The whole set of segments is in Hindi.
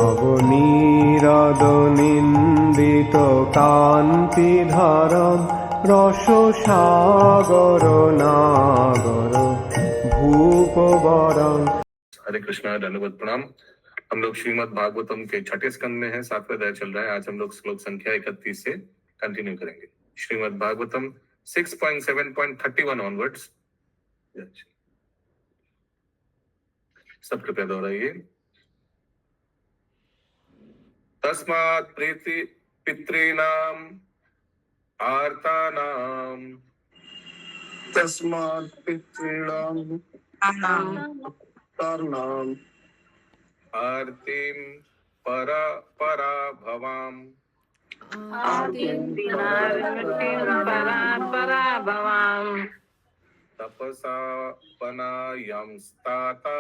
নবনীরদ-নিন্দিত কান্তিধারম রসসাগর নাগর ভূপবরং। हरे कृष्णा, दंडवत प्रणाम। हम लोग श्रीमद् भागवतम के छठे स्कंद में हैं, 7वां अध्याय चल रहा है। आज हम लोग श्लोक संख्या 31 से कंटिन्यू करेंगे। श्रीमद् भागवतम 6.7.31 ऑनवर्ड्स। सब कृपया दोहराइए। तस्मात् प्रीति पितॄणाम आर्तानाम, तस्मात् पितॄणाम आर्तानाम आर्तिं परा परा भवाम, तपसा पनायंस्ताता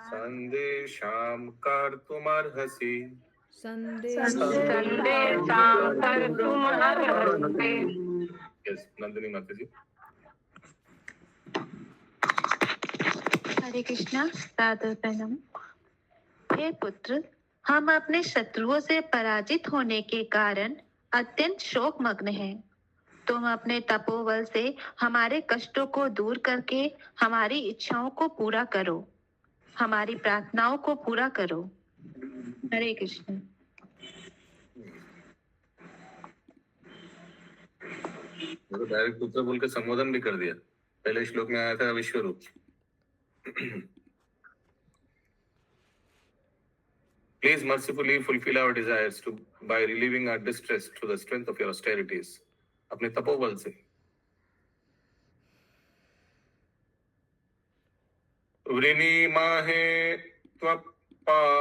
संदेशाम कर्तुमर्हसि। यस, नंदिनी माता जी। हरे कृष्णा, सादर प्रणाम। हे पुत्र, हम अपने शत्रुओं से पराजित होने के कारण अत्यंत शोकमग्न हैं। तुम अपने तपोबल से हमारे कष्टों को दूर करके हमारी इच्छाओं को पूरा करो, हमारी प्रार्थनाओं को पूरा करो। हरे कृष्ण। तो डायरेक्ट पुत्र बोल के संबोधन भी कर दिया। पहले श्लोक में आया था विश्वरूप। Please mercifully fulfill our desires by relieving our distress through the strength of your austerities. अपने तपोबल से। वृणीमाहे त्वपाध्यायाम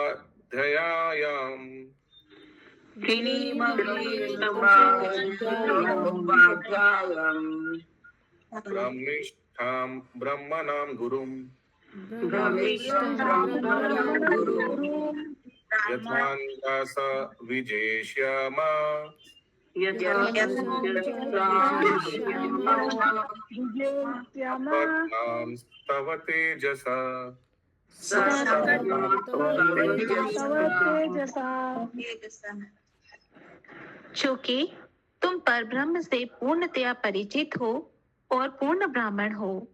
ब्रह्मिष्ठां ब्रह्मणां गुरुं यथान्दास विजेष्यामा पद्मां स्तव तेजसा। चूंकि तुम परब्रह्म से पूर्णतया परिचित हो और पूर्ण ब्राह्मण हो,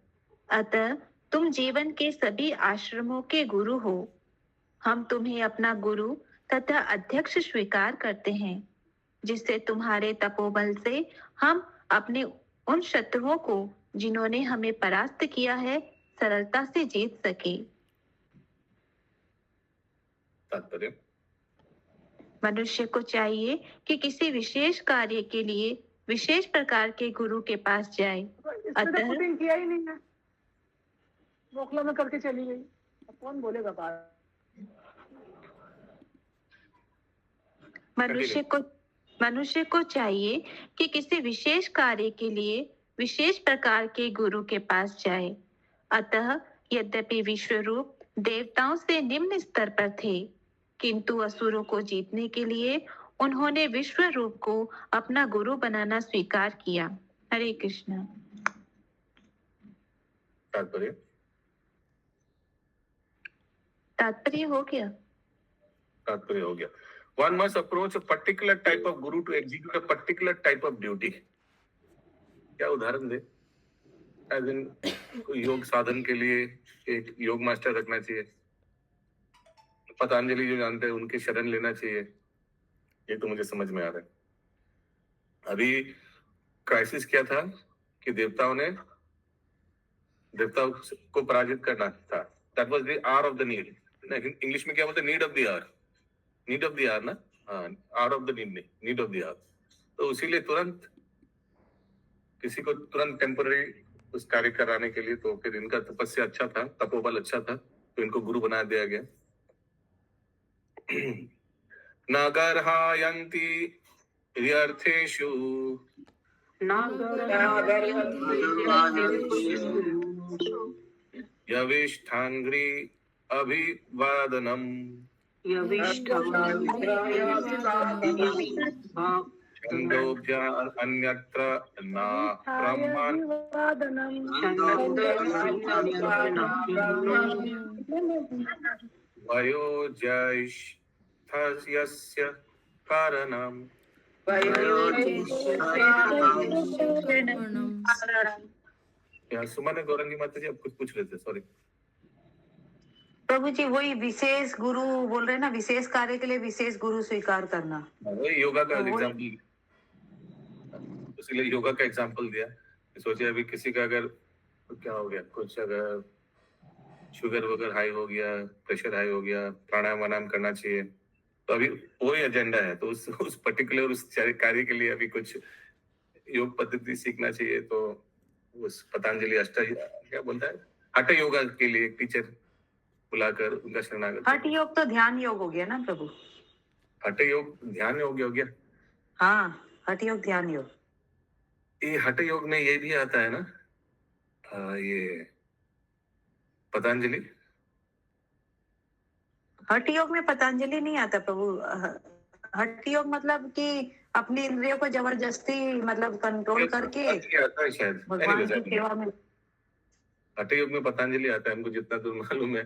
अतः तुम जीवन के सभी आश्रमों के गुरु हो। हम तुम्हें अपना गुरु तथा अध्यक्ष स्वीकार करते हैं, जिससे तुम्हारे तपोबल से हम अपने उन शत्रुओं को जिन्होंने हमें परास्त किया है सरलता से जीत सके। तात्पर्य: मनुष्य को चाहिए कि किसी विशेष कार्य के लिए विशेष प्रकार के गुरु के पास जाए। अतः किया ही नहीं है, बोखला में करके चली गई, अब कौन बोलेगा बात। मनुष्य को चाहिए कि किसी विशेष कार्य के लिए विशेष प्रकार के गुरु के पास जाए। अतः यद्यपि विश्वरूप देवताओं से निम्न स्तर पर थे, किंतु असुरों को जीतने के लिए उन्होंने विश्वरूप को अपना गुरु बनाना स्वीकार किया। हरे कृष्ण। तात्पर्य हो गया। One must approach a particular type of guru to execute a particular type of duty. क्या उदाहरण दे? As in, योग साधन के लिए एक योग मास्टर रखना चाहिए, पतंजलि जो जानते हैं उनके शरण लेना चाहिए। ये तो मुझे समझ में आ रहा है। अभी क्राइसिस क्या था कि देवताओं को पराजित करना था। That was the hour of the need. English में क्या बोलते हैं? Need of the hour. Need of the hour ना, हाँ, आवर ऑफ द नीड नहीं, नीड ऑफ द आवर। तो इसीलिए तुरंत किसी को तुरंत टेम्पररी उस कार्य कराने के लिए, तो फिर इनका तपस्या अच्छा था, तपोबल अच्छा था, तो इनको गुरु बना दिया गया। नागर्हायन्ति व्यर्थेषु यविष्ठाङ्घ्रि अभिवादनम् छन्दोभ्य अन्यत्र न ब्रह्मन् वयोज्येष्ठस्य कारणम्। या सुमन गौरंगी माता जी आप कुछ पूछ रहे थे, सॉरी। प्रभु जी वही विशेष गुरु बोल रहे हैं ना, विशेष कार्य के लिए विशेष गुरु स्वीकार करना। वही योगा का तो वही- एग्जाम्पल, इसलिए योगा का एग्जाम्पल दिया। सोचिए अभी किसी का अगर क्या हो गया, कुछ अगर शुगर वगैरह हाई हो गया, प्रेशर हाई हो गया, प्राणायाम वाणायाम करना चाहिए, तो अभी वही एजेंडा है, तो उस पर्टिकुलर उस कार्य के लिए अभी कुछ योग पद्धति सीखना चाहिए। तो उस पतंजलि क्या बोलता है, हठ योगा के लिए एक टीचर बुलाकर उनका शरणागत। हठ योग तो ध्यान योग हो गया ना प्रभु। हठ योग ध्यान योग हो गया। हाँ, हठ योग ध्यान योग। ये हठ योग में ये भी आता है ना, ये पतंजलि। हठ योग में पतंजलि नहीं आता प्रभु। हठ योग मतलब कि अपनी इंद्रियों को जबरदस्ती मतलब कंट्रोल करके आता है शायद भगवान की सेवा में। हठ योग में पतंजलि आता है, हमको जितना दूर मालूम है।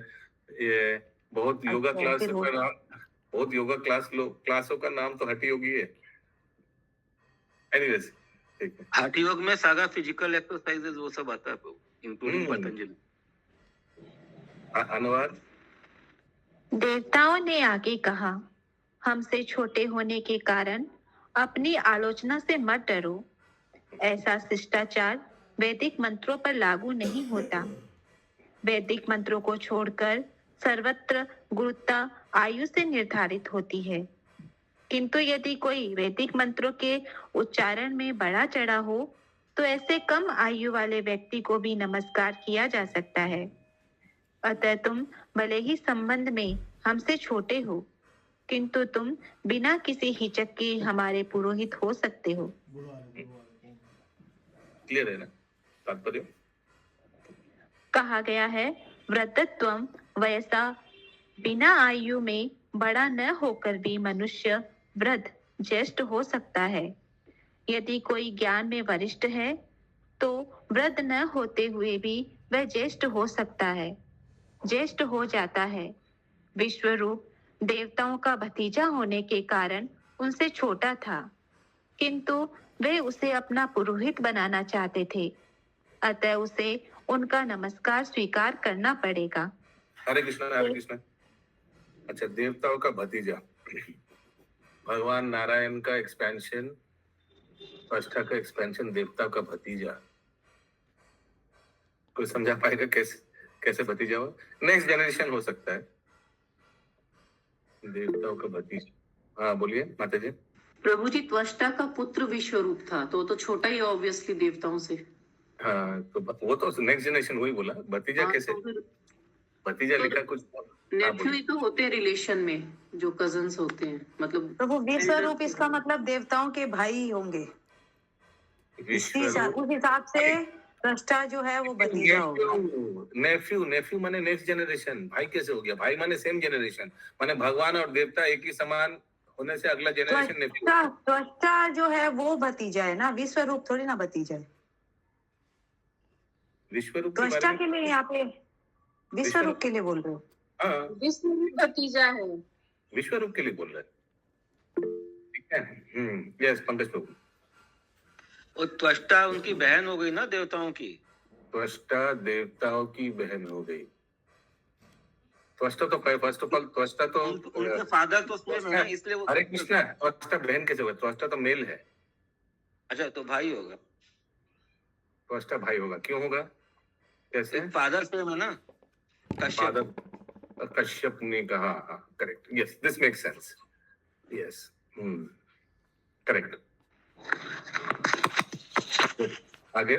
ये बहुत योगा अच्छा, क्लास फिर का नाम, बहुत योगा क्लासों का नाम तो हठ योगी है। एनीवेज, ठीक है। हठ योग में सारा फिजिकल एक्सरसाइजेस वो सब आता है इंक्लूडिंग पतंजलि। अनुवाद। देवताओं ने आगे कहा, हमसे छोटे होने के कारण अपनी आलोचना से मत डरो। ऐसा शिष्टाचार वैदिक मंत्रों पर लागू नहीं होता। वैदिक मंत्रों को छोड़कर सर्वत्र गुरुता आयु से निर्धारित होती है। किंतु यदि कोई वैदिक मंत्रों के उच्चारण में बड़ा चढ़ा हो तो ऐसे कम आयु वाले व्यक्ति को भी नमस्कार किया जा सकता है। अतः तुम भले ही संबंध में हमसे छोटे हो, किंतु तुम बिना किसी हिचक के हमारे पुरोहित हो सकते हो। क्लियर है ना तात्पर्य? कहा गया है, वृद्धत्वम वयसा, बिना आयु में बड़ा न होकर भी मनुष्य वृद्ध ज्येष्ठ हो सकता है। यदि कोई ज्ञान में वरिष्ठ है तो वृद्ध न होते हुए भी वह ज्येष्ठ हो सकता है, ज्येष्ठ हो जाता है। विश्वरूप देवताओं का भतीजा होने के कारण उनसे छोटा था, किंतु वे उसे अपना पुरोहित बनाना चाहते थे, अतः उसे उनका नमस्कार स्वीकार करना पड़ेगा। हरे कृष्णा, हरे कृष्णा। अच्छा, देवताओं का भतीजा, भगवान नारायण का एक्सपेंशन, आस्था का एक्सपेंशन, देवताओं का भतीजा। कोई समझा पाएगा कैसे भतीजा हो? नेक्स्ट जनरेशन हो सकता है देवताओं का भतीजा। हाँ बोलिए माता जी। प्रभु जी, त्वष्टा का पुत्र विश्वरूप था तो छोटा ही ऑब्वियसली देवताओं से। हाँ, तो वो तो नेक्स्ट जनरेशन वही बोला, भतीजा हाँ, कैसे? तो भतीजा लिखा कुछ नेफ्यू ही तो होते हैं रिलेशन में, जो कजन्स होते हैं, मतलब प्रभु विश्वरूप इसका मतलब देवताओं के भाई होंगे। उस हिसाब से दृष्टा जो है वो भतीजा होगा। नेफ्यू माने नेक्स्ट जनरेशन। भाई कैसे हो गया? भाई माने सेम जनरेशन, माने भगवान और देवता एक ही समान होने से अगला जनरेशन नेफ्यू। त्वष्टा जो है वो भतीजा है ना, विश्वरूप थोड़ी ना भतीजा है। विश्वरूप त्वष्टा के लिए यहाँ पे विश्वरूप के लिए बोल रहे हो? हाँ, विश्वरूप भतीजा है, विश्वरूप के लिए बोल रहे हैं, ठीक है। यस पंकज प्रभु। और त्वष्टा उनकी बहन हो गई ना देवताओं की। त्वष्टा देवताओं की बहन हो गई। त्वष्टा तो फर्स्ट ऑफ ऑल त्वष्टा तो उनके फादर तो सेम है ना, इसलिए वो। हरे कृष्णा, त्वष्टा बहन कैसे होगा? त्वष्टा तो मेल है। अच्छा, तो भाई होगा। त्वष्टा भाई होगा, क्यों होगा? कैसे? फादर सेम है ना, कश्यप। कश्यप ने कहा, correct, yes, this makes sense, yes, correct. आगे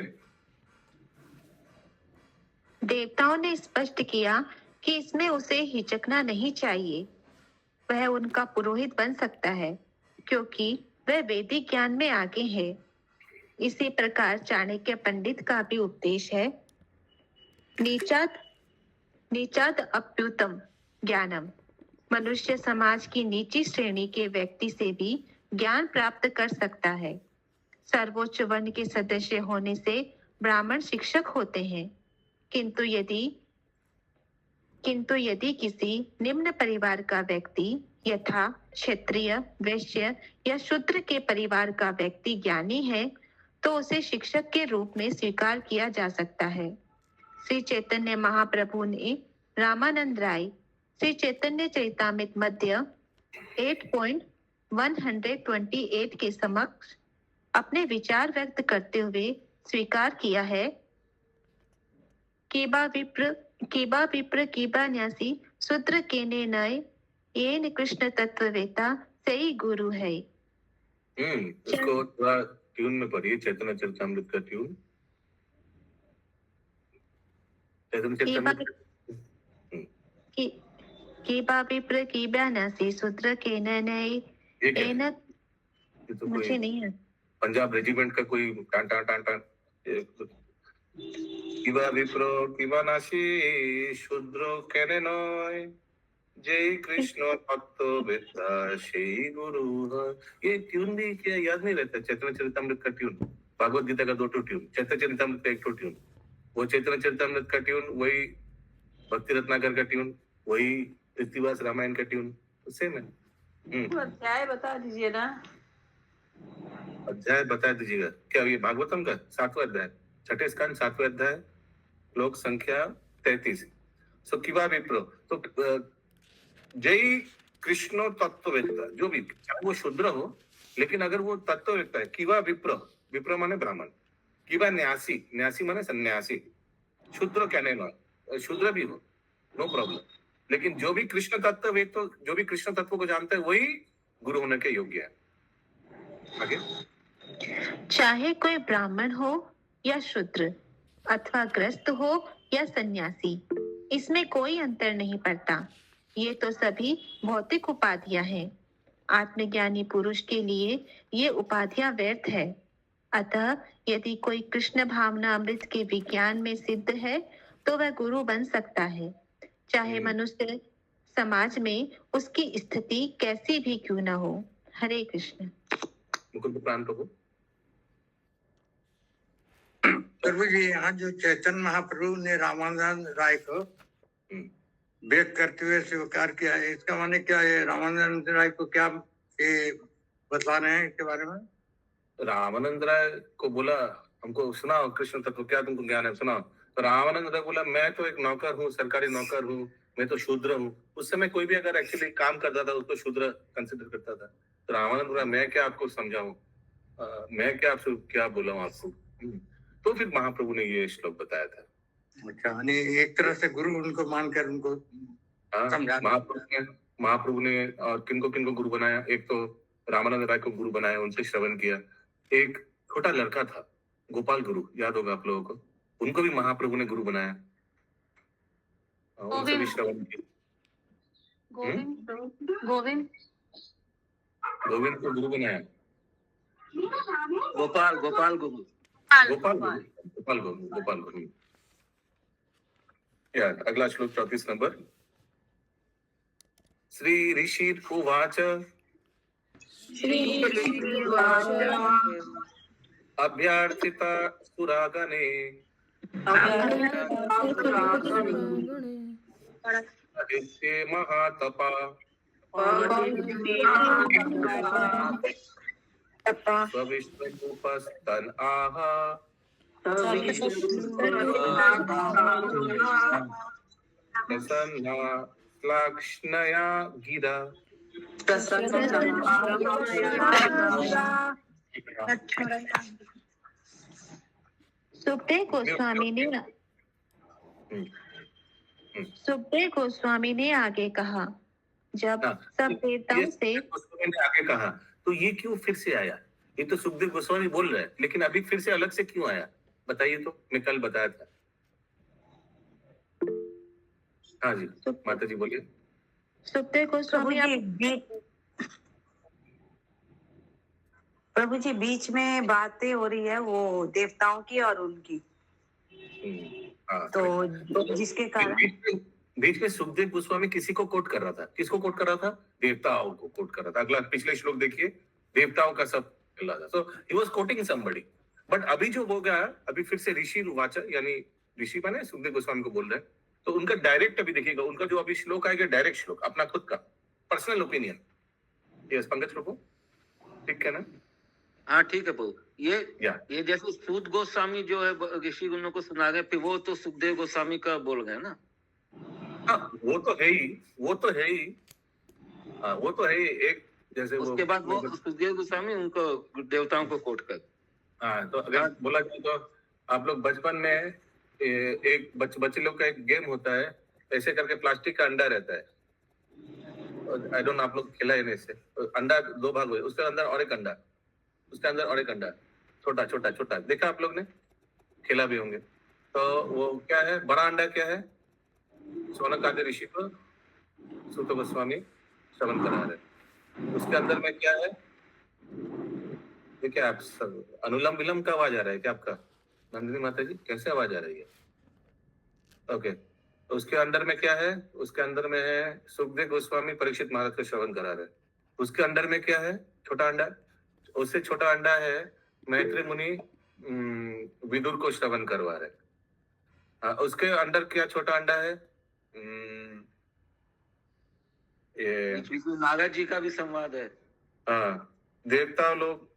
देवताओं ने स्पष्ट किया कि इसमें उसे हिचकना नहीं चाहिए। वह उनका पुरोहित बन सकता है क्योंकि वह वैदिक ज्ञान में आगे है। इसी प्रकार चाणक्य पंडित का भी उपदेश है, नीचाद अप्युतम ज्ञानम। मनुष्य समाज की नीची श्रेणी के व्यक्ति से भी ज्ञान प्राप्त कर सकता है। सर्वोच्च वर्ण के सदस्य होने से ब्राह्मण शिक्षक होते हैं, किंतु यदि किसी निम्न परिवार का व्यक्ति यथा क्षत्रिय, वैश्य या शूद्र के परिवार का व्यक्ति ज्ञानी है तो उसे शिक्षक के रूप में स्वीकार किया जा सकता है। श्री चैतन्य महाप्रभु ने रामानंद राय श्री चैतन्य चरितामृत मध्य 8.128 के समक्ष अपने विचार व्यक्त करते हुए स्वीकार किया है कीबा विप्र कीबा न्यासी शूद्र केने नय येन कृष्ण तत्ववेता सही गुरु है। उसको थोड़ा ट्यून में पढ़िए, चैतन्य चरितामृत का ट्यून। चैतन्य चरितामृत कीबा विप्र कीबा न्यासी शूद्र केने नय ये क्या है? येन, ये तो मुझे कोई नहीं है। पंजाब रेजिमेंट का कोई टान टान टान टान किबा विप्रो किबा नासी शूद्रो केने नय जय कृष्ण तत्ववेता श्री गुरु है। ये ट्यून भी क्या याद नहीं रहता? चैतन्य चरितामृत का ट्यून, भागवत गीता का 2 ट्यून, चैतन्य चरितामृत का 1 ट्यून, वो चैतन्य चरितामृत का ट्यून, वही भक्ति रत्नाकर का ट्यून, वही कृतिवास रामायण का ट्यून, तो सेम है। अध्याय बता दीजिए ना। अध्याय बता दीजिएगा। क्या ये भागवतम का 7वां अध्याय, छठे स्कंद 7वां अध्याय, श्लोक संख्या 33। सो किबा विप्रो, तो जय कृष्ण तत्ववेत्ता, जो भी चाहे वो शूद्र हो, लेकिन अगर वो तत्ववेत्ता है, किबा विप्र, विप्र माने ब्राह्मण, किबा न्यासी, न्यासी माने सन्यासी, शूद्र कहने ना, शूद्र भी हो, नो प्रॉब्लम, लेकिन जो भी कृष्ण तत्ववेत्त, जो भी कृष्ण तत्व को जानता है वही गुरु होने के योग्य है। आगे, चाहे कोई ब्राह्मण हो या शूद्र अथवा ग्रस्त हो या सन्यासी, इसमें कोई अंतर नहीं पड़ता। ये तो सभी भौतिक उपाधियां हैं। आत्मज्ञानी पुरुष के लिए ये उपाधियां व्यर्थ है। अतः यदि कोई कृष्ण भावना अमृत के विज्ञान में सिद्ध है तो वह गुरु बन सकता है, चाहे मनुष्य समाज में उसकी स्थिति कैसी भी क्यों न हो। हरे कृष्ण। मुकुंद प्राण प्रभु। प्रभु जी, यहाँ जो चैतन्य महाप्रभु ने रामानंद राय को व्यक्त करते हुए स्वीकार किया है, इसका माने क्या है? रामानंद राय को क्या ये बता रहे हैं इसके बारे में? रामानंद राय को बोला हमको सुनाओ कृष्ण तत्व, क्या तुमको ज्ञान है, सुनाओ। तो रामानंद राय बोला मैं तो एक नौकर हूँ, सरकारी नौकर हूँ, मैं तो शूद्र हूँ। उस समय कोई भी अगर एक्चुअली काम करता था उसको शूद्र कंसिडर करता था। तो रामानंद बोला मैं क्या आपको समझाऊं, मैं क्या आपसे क्या बोला हूँ आपको। तो फिर महाप्रभु ने ये श्लोक बताया था। अच्छा, यानी एक तरह से गुरु उनको मानकर उनको समझा। महाप्रभु ने और किनको गुरु बनाया? एक तो रामानंद राय को गुरु बनाया, उनसे श्रवण किया। एक छोटा लड़का था गोपाल गुरु, याद होगा आप लोगों को, उनको भी महाप्रभु ने गुरु बनाया, उनसे भी श्रवण किया। गोविंद को गुरु बनाया, गोपाल गुरु। गोपाल गुरु। या अगला श्लोक 34 नंबर। श्री ऋषि उवाच अभ्यर्थिता सुरागणे आदित्य महातपा स्वविष्णुपस्तन आहा प्रसन्ना श्लाक्ष्णया गिरा। सुखदेव गोस्वामी ने आगे कहा, जब सब देवताओं से आगे कहा तो ये क्यों फिर से आया? ये तो सुखदेव गोस्वामी बोल रहे हैं, लेकिन अभी फिर से अलग से क्यों आया बताइए तो। मैं कल बताया था। हाँ जी माता जी बोलिए। सुखदेव गोस्वामी प्रभु जी बीच में बातें हो रही है वो देवताओं की और उनकी, तो जिसके कारण बीच में सुखदेव गोस्वामी किसी को कोट कर रहा था? किसको कोट कर रहा था? देवताओं को कोट कर रहा था। अगला पिछले श्लोक देखिए, देवताओं का सब मिला था. So he was quoting somebody. But अभी जो हो गया, अभी फिर से ऋषि वाच यानी ऋषि माने सुखदेव गोस्वामी को बोल रहे हैं, तो उनका डायरेक्ट अभी देखिएगा, उनका जो अभी श्लोक आएगा डायरेक्ट श्लोक, अपना खुद का पर्सनल ओपिनियन. यस पंकज प्रभु, ठीक है ना? हाँ ठीक है प्रभु. या ये जैसे सूत गोस्वामी जो है ऋषि गुणों को सुना रहे, फिर वो तो सुखदेव गोस्वामी का बोल गए ना. हाँ, वो तो है ही. हाँ, वो तो है ही. एक जैसे उसके बाद वो सुखदेव गोस्वामी उनको देवताओं को कोट कर. हाँ, तो अगर बोला जाए तो आप लोग बचपन में एक बच्चे लोग का एक गेम होता है, ऐसे करके प्लास्टिक का अंडा रहता है. आई डोंट नो आप लोग खेला है नहीं से. अंडा 2 भाग हुए, उसके अंदर और एक अंडा, उसके अंदर और एक अंडा, छोटा छोटा छोटा. देखा आप लोग ने, खेला भी होंगे. तो वो क्या है, बड़ा अंडा क्या है? सोनक आदि ऋषि को सूत गोस्वामी श्रवण करा रहे. उसके अंदर में क्या है? देखिए आप सब, अनुलम विलम का आवाज आ रहा है क्या आपका? नंदिनी माता जी कैसे आवाज आ रही है? ओके, तो उसके अंदर में क्या है? उसके अंदर में है सुखदेव गोस्वामी परीक्षित महाराज का श्रवण करा रहे. उसके अंदर में क्या है? छोटा अंडा. उससे छोटा अंडा है मैत्री मुनि विदुर को श्रवण करवा रहे. उसके अंदर क्या छोटा अंडा है? ये नारद जी का भी संवाद है. हाँ, देवता लोग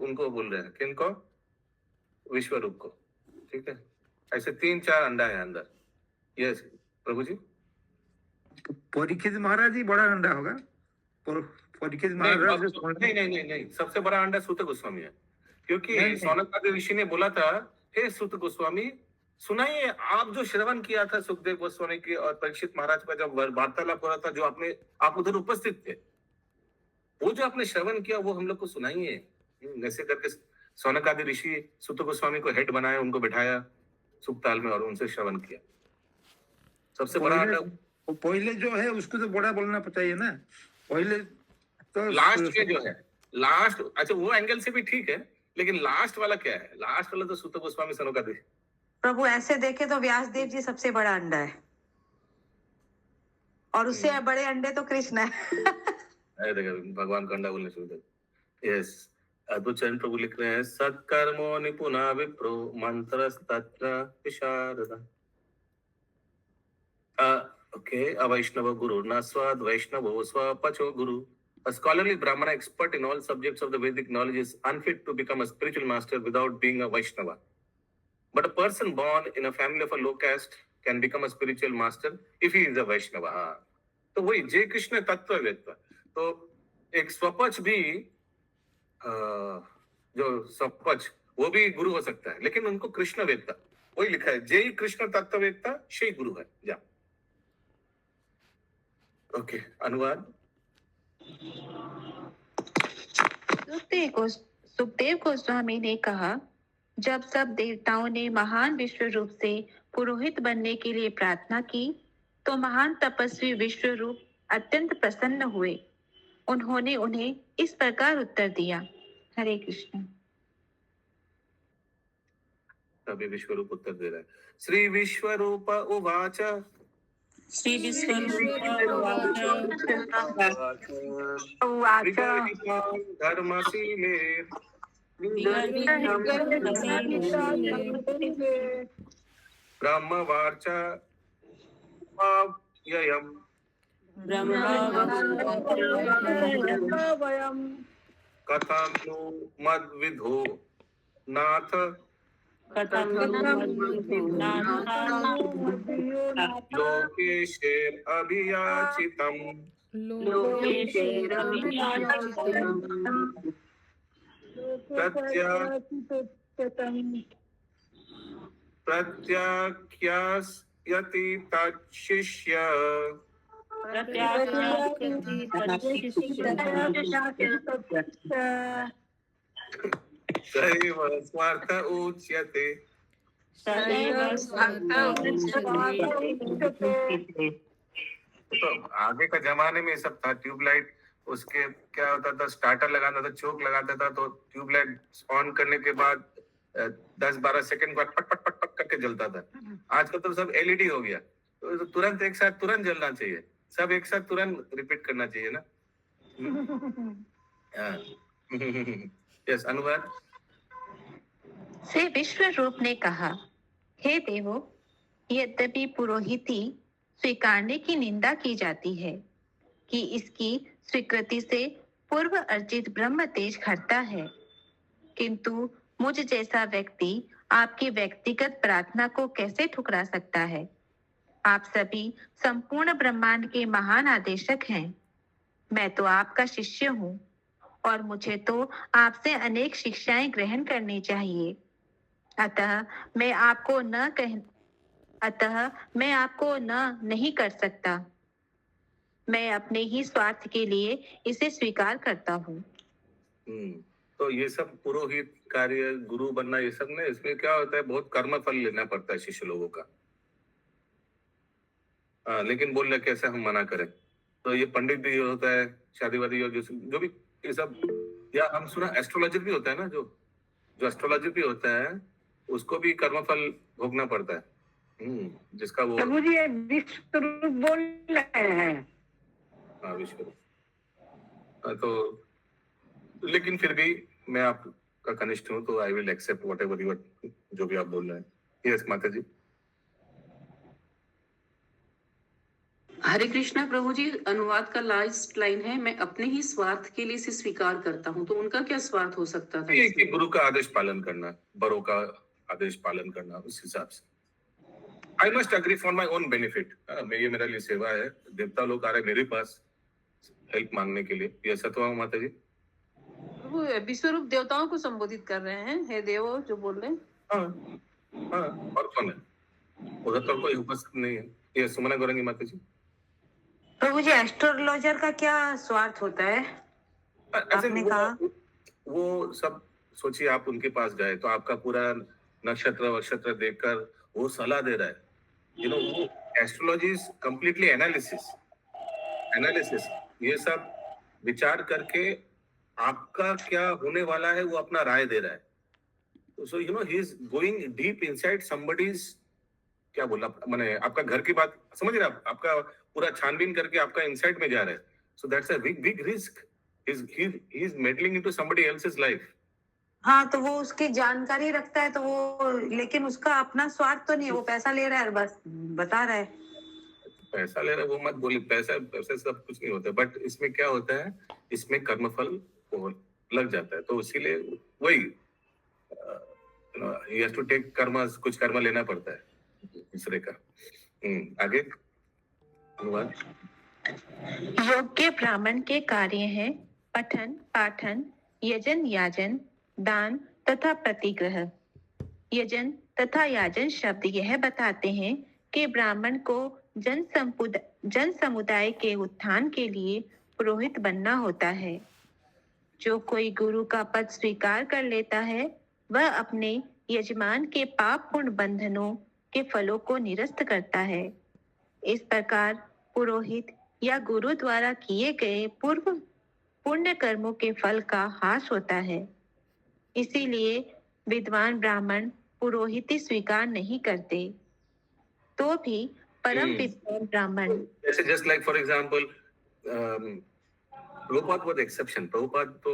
उनको बोल रहे हैं. किनको? विश्वरूप को. ठीक है, ऐसे 3-4 अंडा है अंदर. यस प्रभु जी. परीक्षित महाराज ही बड़ा अंडा होगा. परीक्षित महाराज नहीं, सबसे बड़ा अंडा सूत गोस्वामी है, क्योंकि सौनक आदि ऋषि ने बोला था, हे सूत गोस्वामी सुनाइए, आप जो श्रवण किया था सुखदेव गोस्वामी की और परीक्षित महाराज का जब वार्तालाप हो रहा था, जो आप उधर उपस्थित थे, वो जो आपने श्रवण किया वो हम लोग को सुनाइए. ऐसे करके सौनक आदि ऋषि सूत गोस्वामी को हेड बनाया, उनको बिठाया सुखताल में और उनसे श्रवण किया. सबसे बड़ा अंडा पहले जो है उसको तो बड़ा बोलना चाहिए ना. पहले तो लास्ट में जो है, लास्ट, अच्छा वो एंगल से भी ठीक है, लेकिन लास्ट वाला क्या है? लास्ट वाला तो सूत गोस्वामी सनक आदि. प्रभु ऐसे देखे तो व्यास देव जी सबसे बड़ा अंडा है, और उससे बड़े अंडे तो कृष्ण है. भगवान का अंडा बोलने शुरू कर. यस, अद्भुत चरण प्रभु लिख रहे हैं, सत्कर्मो निपुना विप्रो मंत्रस्तत्र विशारदा. ओके, अवैष्णव गुरु न स्वाद वैष्णव स्वपचो गुरु. A scholarly Brahmana expert in all subjects of the Vedic knowledge is unfit to become a spiritual master without being a Vaishnava. But a person born in a family of a low caste can become a spiritual master if he is a Vaishnava. हाँ, तो वही जय कृष्ण तत्व वेत्ता. तो एक स्वपच भी, जो स्वपच वो भी गुरु हो सकता है, लेकिन उनको कृष्ण वेत्ता वही लिखा है, जय कृष्ण तत्व वेत्ता शेष गुरु है. जा ओके, अनुवाद. सुखदेव गोस्वामी ने कहा, जब सब देवताओं ने महान विश्व रूप से पुरोहित बनने के लिए प्रार्थना की, तो महान तपस्वी विश्व रूप अत्यंत प्रसन्न हुए. उन्होंने उन्हें इस प्रकार उत्तर दिया. हरे कृष्ण. अभी विश्वरूप उत्तर दे रहा है. श्री विश्वरूप उवाच. श्री विश्वरूप धर्मशीले ब्रह्मवाच ययम् कथं नु मद्विधो नाथ लोकेशे अभियाचितम् प्रत्याख्यास्यति तच्छिष्य सैव स्वार्थ उच्यते. तो आगे का जमाने में सब था, ट्यूबलाइट, उसके क्या होता था, स्टार्टर लगाना था, चोक लगाता था, तो ट्यूबलाइट ऑन करने के बाद 10-12 सेकंड बाद पट पट पट पट करके जलता था. आजकल तो सब एलईडी हो गया, तो तुरंत एक साथ तुरंत जलना चाहिए, सब एक साथ तुरंत रिपीट करना चाहिए ना. यस अनुवाद। से विश्व रूप ने कहा, हे देवो, यद्यपि पुरोहिती स्वीकारने की निंदा की जाती है कि इसकी स्वीकृति से पूर्व अर्जित ब्रह्म तेज घटता है, किंतु मुझ जैसा व्यक्ति आपकी व्यक्तिगत प्रार्थना को कैसे ठुकरा सकता है? आप सभी संपूर्ण ब्रह्मांड के महान आदेशक हैं। मैं तो आपका शिष्य हूँ और मुझे तो आपसे अनेक शिक्षाएं ग्रहण करनी चाहिए। अतः मैं आपको नहीं कर सकता। मैं अपने ही स्वार्थ के लिए इसे स्वीकार करता हूँ। तो ये सब पुरोहित कार्य, गुरु बनना, ये सब ने इसमें क्या होता है, बहुत कर्म फल लेना पड़ता है शिष्य लोगों का। लेकिन बोल रहे कैसे हम मना करें? तो ये पंडित भी होता है, शादी वादी और जो भी ये सब, या हम सुना एस्ट्रोलॉजर भी होता है ना, जो एस्ट्रोलॉजर भी होता है उसको भी कर्मफल भोगना पड़ता है। जिसका वो प्रभु जी ये विश्व रूप बोल रहे हैं। हाँ विश्व रूप। तो लेकिन फिर भी मैं आपका कनिष्ठ हूँ, तो I will accept whatever you, जो भी आप बोल रहे हैं। यस माता जी। हरे कृष्णा प्रभु जी, अनुवाद का लास्ट लाइन है, मैं अपने ही स्वार्थ के लिए इसे स्वीकार करता हूँ। तो उनका क्या स्वार्थ हो सकता था? ये कि गुरु का आदेश पालन करना, बड़ों का आदेश पालन करना, उस हिसाब से। I must agree for my own benefit. ये मेरे लिए सेवा है। देवता लोग आ रहे मेरे पास हेल्प मांगने के लिए। ये सत्वा माता जी। प्रभु विश्वरूप देवताओं को संबोधित कर रहे हैं, हे देवो जो बोल रहे हैं। हाँ और कौन है उधर? तो कोई उपस्थित नहीं है। ये सुमना करेंगी माता जी। प्रभु जी एस्ट्रोलॉजर का क्या स्वार्थ होता है? आपने कहा वो सब सोचिए, आप उनके पास गए तो आपका पूरा नक्षत्र देखकर वो सलाह दे रहा है। वो एस्ट्रोलॉजी इज कंप्लीटली एनालिसिस। ये सब विचार करके आपका क्या होने वाला है वो अपना राय दे रहा है। So he is going deep inside somebody's, क्या बोला मैंने, आपका घर की बात समझ रहे हैं, आपका पूरा छानबीन करके आपका इनसाइड में जा रहा है। So that's a big risk. he is meddling into somebody else's life. हाँ, तो वो उसकी जानकारी रखता है, तो वो, लेकिन उसका अपना स्वार्थ तो नहीं है, वो पैसा ले रहा है, बस बता रहा है। पैसा ले रहा है वो मत बोलिए, पैसे सब कुछ नहीं होता। बट इसमें क्या होता है, इसमें कर्मफल लग जाता है। तो इसीलिए वही he has to take कर्म, कुछ कर्म लेना पड़ता है दूसरे का। आगे अनुवाद। योग्य ब्राह्मण के कार्य हैं पठन, पाठन, यजन, याजन, दान तथा प्रतिग्रह। यजन तथा याजन शब्द यह बताते हैं कि ब्राह्मण को जन समुदाय के उत्थान के लिए पुरोहित बनना होता है। जो कोई गुरु का पद स्वीकार कर लेता है, वह अपने यजमान के पाप पूर्ण बंधनों के फलों को निरस्त करता है। इस प्रकार पुरोहित या गुरु द्वारा किए गए पूर्व पुण्य कर्मों के फल का हास होता है। इसीलिए विद्वान ब्राह्मण पुरोहिती स्वीकार नहीं करते, तो भी परम विद्वान ब्राह्मण, जैसे just like for example Prabhupada was exception. Prabhupada तो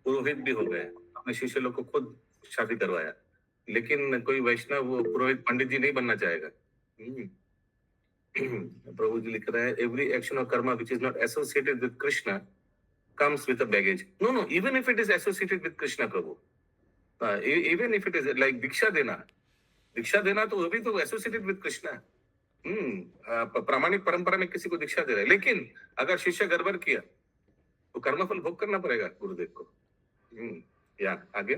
पुरोहित भी हो गए, अपने शिष्य लोग को खुद शादी करवाया। लेकिन कोई वैष्णव वो पुरोहित पंडित जी नहीं बनना चाहेगा। प्रभु जी लिख रहे हैं, एवरी एक्शन और Karma which is not associated with Krishna comes with a baggage. No, even if it is associated with Krishna, Prabhu, even if it is like दीक्षा देना तो वो भी तो associated with Krishna। प्रामाणिक परंपरा में किसी को दीक्षा दे रहा है, लेकिन अगर शिष्य गड़बड़ किया तो कर्मफल भोग करना पड़ेगा गुरुदेव को। या आगे।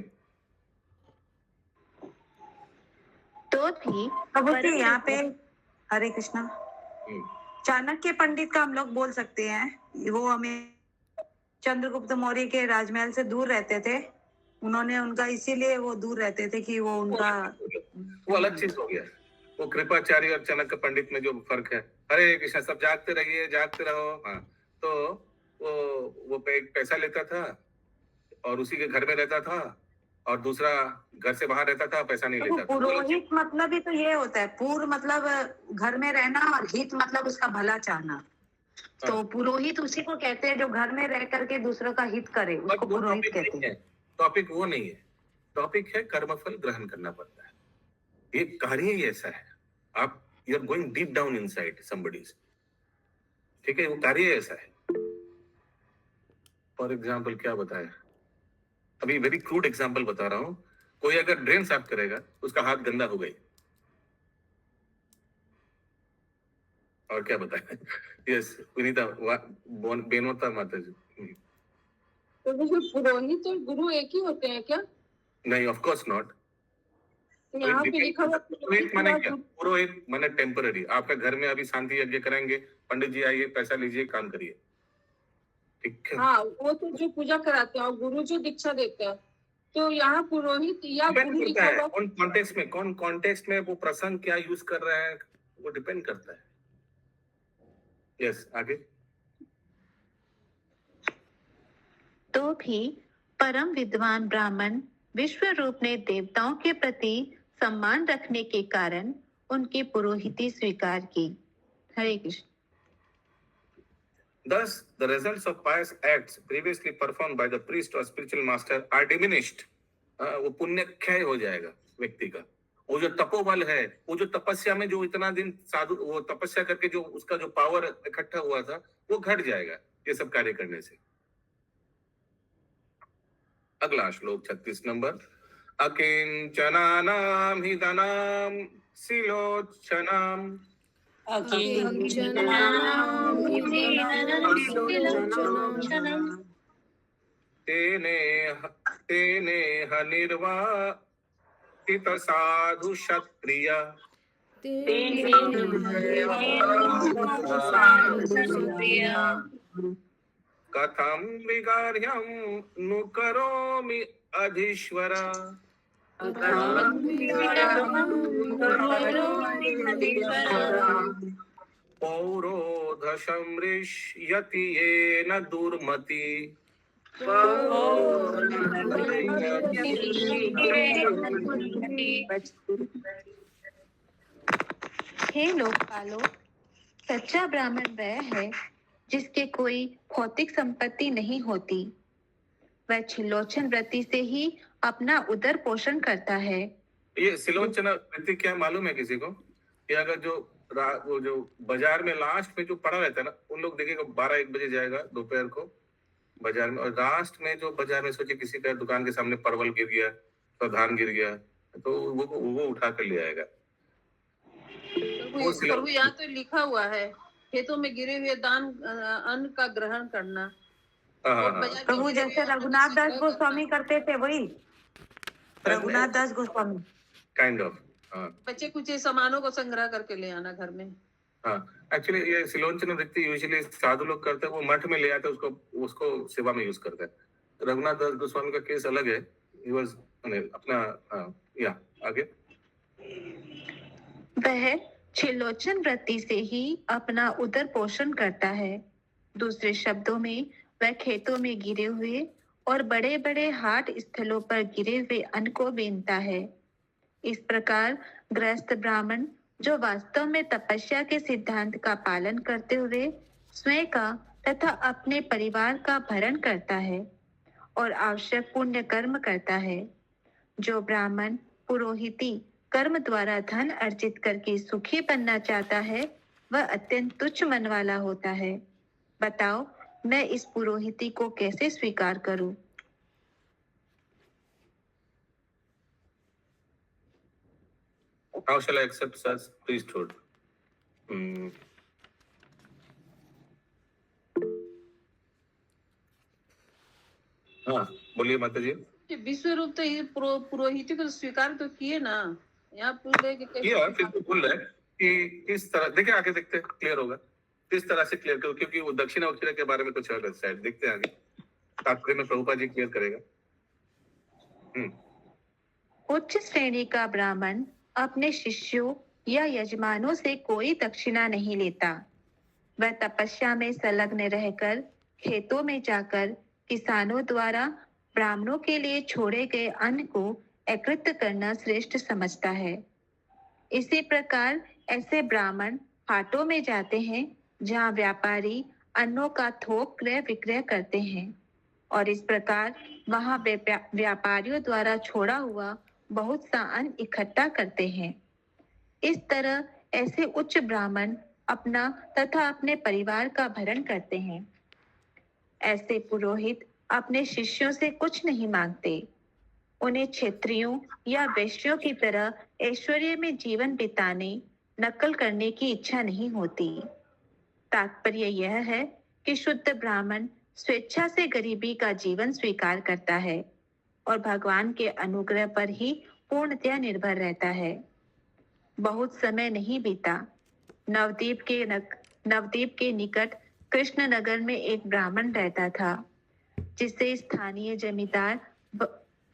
तो भी प्रभु जी यहाँ पे हरे कृष्णा, चाणक्य पंडित का हम लोग बोल सकते हैं। वो हमें चंद्रगुप्त मौर्य के राजमहल से दूर रहते थे, उन्होंने उनका इसीलिए वो दूर रहते थे कि वो उनका वो अलग चीज हो गया। वो कृपाचार्य और चाणक्य पंडित में जो फर्क है, हरे कृष्णा, सब जागते रहिए, जागते रहो। हाँ, तो वो पैसा लेता था और उसी के घर में रहता था, और दूसरा घर से बाहर रहता था, पैसा नहीं लेता था। पुरोहित मतलब ही तो ये होता है, पूर्व मतलब घर में रहना और हित मतलब उसका भला चाहना। तो पुरोहित उसी को कहते हैं जो घर में रह करके दूसरों का हित करे, उसको पुरोहित कहते हैं। टॉपिक वो नहीं है, टॉपिक है कर्मफल ग्रहण करना पड़ता है। ये कार्य ही ऐसा है, आप you are going deep down inside somebody's, ठीक है, वो कार्य ऐसा है। फॉर एग्जाम्पल क्या बताया, अभी वेरी क्रूड एग्जाम्पल बता रहा हूं, कोई अगर ड्रेन साफ करेगा उसका हाथ गंदा हो गई, और क्या बताया। यस विनीता, बेनोता माता जी। तो वो पुरोहित और गुरु एक ही होते हैं क्या? नहीं, ऑफ कोर्स नॉट। यहाँ पे लिखा हुआ पुरोहित माने क्या? पुरोहित माने टेम्पररी। आपका घर में अभी शांति यज्ञ करेंगे, पंडित जी आइए, पैसा लीजिए, काम करिए, ठीक है। हाँ, वो तो जो पूजा कराते हैं, और गुरु जो दीक्षा देते हैं। तो यहाँ पुरोहित या गुरु लिखा हुआ, कौन कॉन्टेक्स्ट में वो प्रसंग क्या यूज कर रहे हैं, वो डिपेंड करता है। यस, आगे। तो भी परम विद्वान ब्राह्मण विश्व रूप ने देवताओं के प्रति सम्मान रखने के कारण उनकी पुरोहिती स्वीकार की। हरे Krishna. Thus, the results of pious acts previously performed by the priest or spiritual master are diminished. वो पुण्य क्षय हो जाएगा व्यक्ति का। वो जो तपोबल है, वो जो तपस्या में जो इतना दिन साधु वो तपस्या करके जो उसका जो पावर इकट्ठा हुआ था, वो घट जाएगा ये सब कार्य करने से। अगला श्लोक 36 नंबर। अकिंचनानाम हि धनाम सिलोचनाम तेने निर्वासित साधु क्षत्रिय कथम विगार्ह्यं नु करोमि अधीश्वर। पौरोधशमृष्यति येन दुर्मति। हे लोकपालो, सच्चा ब्राह्मण वह है जिसके कोई भौतिक संपत्ति नहीं होती। वह छिलोचन वृत्ति से ही अपना उदर पोषण करता है। ये सिलोचन वृत्ति क्या मालूम है किसी को? कि अगर वो जो बाजार में लास्ट में जो पड़ा रहता है ना, उन लोग देखेगा 12-1 बजे जाएगा दोपहर को बाजार में, और लास्ट में जो बाजार में सोचे किसी का दुकान के सामने परवल गिर गया तो धान गिर गया, तो वो उठा कर ले आएगा। प्रभु यहाँ तो लिखा हुआ है, खेतों में गिरे हुए दान अन्न का ग्रहण करना। प्रभु जैसे रघुनाथ दास गोस्वामी करते थे वही, रघुनाथ दास गोस्वामी काइंड ऑफ। बच्चे कुछ सामानों को संग्रह करके ले आना घर में। हाँ, एक्चुअली ये सिलोचन वृत्ति यूजुअली साधु लोग करते हैं, वो मठ में ले आते हैं, उसको सेवा में यूज करते हैं। रघुनाथ दास गोस्वामी का केस अलग है, ही वाज अपना या आगे। वह छिलोचन वृत्ति से ही अपना उदर पोषण करता है। दूसरे शब्दों में वह खेतों में गिरे हुए और बड़े बड़े हाट स्थलों पर गिरे हुए अन्न को बीनता है। इस प्रकार गृहस्थ ब्राह्मण जो वास्तव में तपस्या के सिद्धांत का पालन करते हुए स्वयं का तथा अपने परिवार का भरण करता है और आवश्यक पुण्य कर्म करता है। जो ब्राह्मण पुरोहिती कर्म द्वारा धन अर्जित करके सुखी बनना चाहता है, वह अत्यंत तुच्छ मन वाला होता है। बताओ, मैं इस पुरोहिती को कैसे स्वीकार करूं? How shall I accept such priesthood? हाँ, बोलिए माता जी। विश्व रूप तो ये पुरोहित को स्वीकार तो किए ना, यहाँ पूछ रहे कि कैसे। फिर तो बोल रहे कि किस तरह, देखिए आगे देखते हैं, क्लियर होगा किस तरह से क्लियर करो, क्योंकि वो दक्षिणा उत्तरा के बारे में कुछ अलग शायद देखते हैं आगे, तात्पर्य में प्रभुपाद जी क्लियर करेगा। उच्च श्रेणी का ब्राह्मण अपने शिष्यों या यजमानों से कोई दक्षिणा नहीं लेता। वह तपस्या में संलग्न रहकर खेतों में जाकर किसानों द्वारा ब्राह्मणों के लिए छोड़े गए अन्न को एकत्रित करना श्रेष्ठ समझता है। इसी प्रकार ऐसे ब्राह्मण हाटों में जाते हैं जहाँ व्यापारी अन्नों का थोक क्रय विक्रय करते हैं और इस प्रकार वहाँ व्यापारियों द्वारा छोड़ा हुआ बहुत सा अन्न इकट्ठा करते हैं। इस तरह ऐसे उच्च ब्राह्मण अपना तथा अपने परिवार का भरण करते हैं। ऐसे पुरोहित अपने शिष्यों से कुछ नहीं मांगते। उन्हें क्षत्रियों या वैश्यों की तरह ऐश्वर्य में जीवन बिताने, नकल करने की इच्छा नहीं होती। तात्पर्य यह है कि शुद्ध ब्राह्मण स्वेच्छा से गरीबी का जीवन स्वीकार करता है और भगवान के अनुग्रह पर ही पूर्णतया निर्भर रहता है। बहुत समय नहीं बीता, नवद्वीप के निकट कृष्णनगर में एक ब्राह्मण रहता था, जिसे स्थानीय जमींदार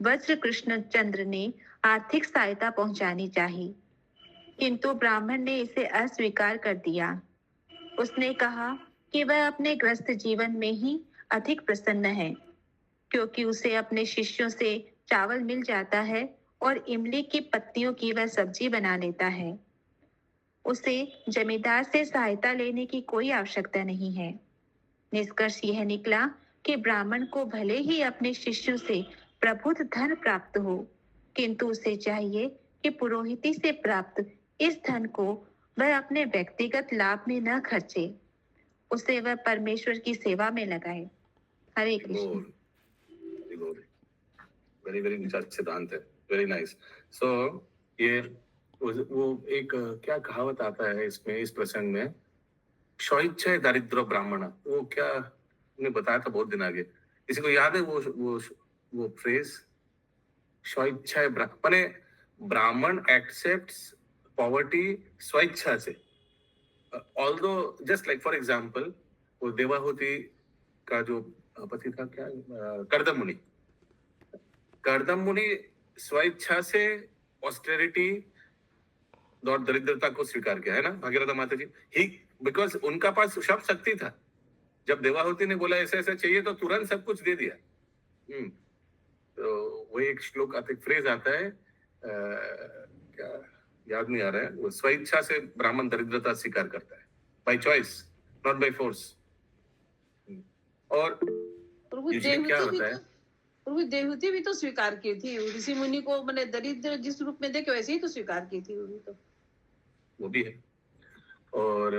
वज्र कृष्ण चंद्र ने आर्थिक सहायता पहुंचानी चाहिए, किंतु ब्राह्मण ने इसे अस्वीकार कर दिया। उसने कहा कि वह अपने ग्रस्त जीवन में ही अधिक प्रसन्न है, क्योंकि उसे अपने शिष्यों से चावल मिल जाता है और इमली की पत्तियों की वह सब्जी बना लेता है। उसे जमींदार से सहायता लेने की कोई आवश्यकता नहीं है। निष्कर्ष यह निकला कि ब्राह्मण को भले ही अपने शिष्यों से प्रभुत्व धन प्राप्त हो, किंतु उसे चाहिए कि पुरोहिती से प्राप्त इस धन को वह अपने व्यक्तिगत लाभ में न खर्चे, उसे वह परमेश्वर की सेवा में लगाए। हरे कृष्ण। वेरी वेरी विचार सिद्धांत है, वेरी नाइस। सो ये वो एक क्या कहावत आता है इसमें, इस प्रसंग में, स्वेच्छा दारिद्र ब्राह्मण, वो क्या उन्हें बताया था बहुत दिन आगे, किसी को याद है वो फ्रेज? स्वेच्छा माने ब्राह्मण एक्सेप्ट्स पॉवर्टी स्वेच्छा से। Although just like for example, वो देवाहुति का जो पति था, क्या कर्दम मुनि स्वेच्छा से ऑस्टेरिटी और दरिद्रता को स्वीकार किया, है ना भागीरथ माता जी? ही बिकॉज उनका पास सब शक्ति था। जब देवाहुति ने बोला ऐसा ऐसा चाहिए तो तुरंत सब कुछ दे दिया। तो वो एक श्लोक आता है, फ्रेज आता है, क्या याद नहीं आ रहा है, वो स्वेच्छा से ब्राह्मण दरिद्रता स्वीकार करता है, by choice, not by force. और क्या होता है, प्रभु देवहूति भी तो स्वीकार की थी ऋषि मुनि को, मैंने दरिद्र जिस रूप में देखे वैसे ही तो स्वीकार की थी उन्होंने तो। वो भी है। और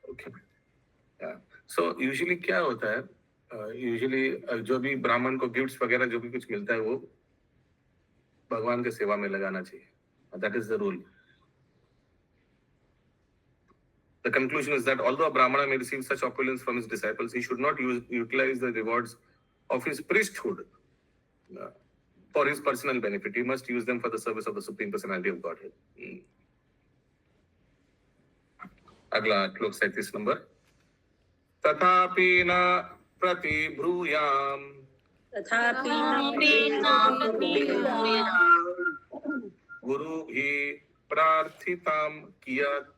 ओके, सो यूजुअली क्या होता है, यूजुअली जो भी ब्राह्मण को गिफ्ट्स वगैरह जो भी कुछ मिलता है वो भगवान के सेवा में लगाना चाहिए। That is the rule. The conclusion is that although a Brahmana may receive such opulence from his disciples, he should not utilize the rewards of his priesthood for his personal benefit. He must use them for the service of the Supreme Personality of Godhead. अगला श्लोक 37 नंबर। तथापि न प्रतिब्रूयाम गुरु ही प्रार्थितां कियत्